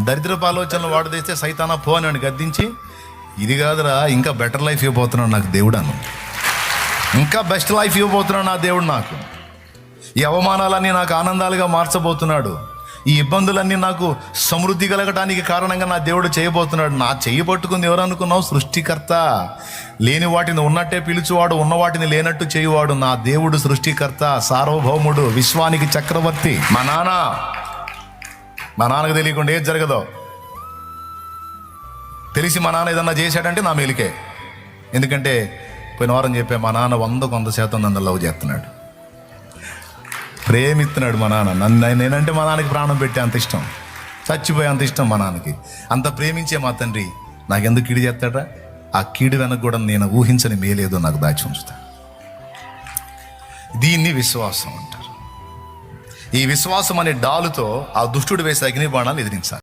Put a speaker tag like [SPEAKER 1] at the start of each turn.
[SPEAKER 1] దరిద్రపు ఆలోచనలు వాడు తెస్తే సైతానా పో అని గద్దించి, ఇది కాదురా ఇంకా బెటర్ లైఫ్ ఇవ్వబోతున్నాడు నాకు దేవుడు అను, ఇంకా బెస్ట్ లైఫ్ ఇవ్వబోతున్నాడు నా దేవుడు నాకు, ఈ అవమానాలన్నీ నాకు ఆనందాలుగా మార్చబోతున్నాడు, ఈ ఇబ్బందులన్నీ నాకు సమృద్ధి కలగటానికి కారణంగా నా దేవుడు చేయబోతున్నాడు. నా చెయ్యి పట్టుకుంది ఎవరు అనుకున్నావు? సృష్టికర్త. లేని వాటిని ఉన్నట్టే పిలుచువాడు, ఉన్న వాటిని లేనట్టు చేయువాడు నా దేవుడు. సృష్టికర్త, సార్వభౌముడు, విశ్వానికి చక్రవర్తి. మా నాన్నకు తెలియకుండా ఏది జరగదో, తెలిసి మా నాన్న ఏదన్నా చేశాడంటే నా మేలుకే. ఎందుకంటే పోయిన వారం చెప్పే, మా నాన్న 100% నన్ను లవ్ చేస్తున్నాడు, ప్రేమిస్తున్నాడు. మా నాన్న నేనంటే మా నాన్నకి ప్రాణం పెట్టే అంత ఇష్టం, చచ్చిపోయే అంత ఇష్టం మా నాన్నకి. అంత ప్రేమించే మా తండ్రి నాకెందుకు కీడు చేస్తాడా? ఆ కీడు వెనక కూడా నేను ఊహించని మేలేదో నాకు దాచి ఉంచుతా. దీన్ని విశ్వాసం అంటారు. ఈ విశ్వాసం అనే డాలుతో ఆ దుష్టుడు వేసే అగ్ని బాణాలు ఎదిరించాలి.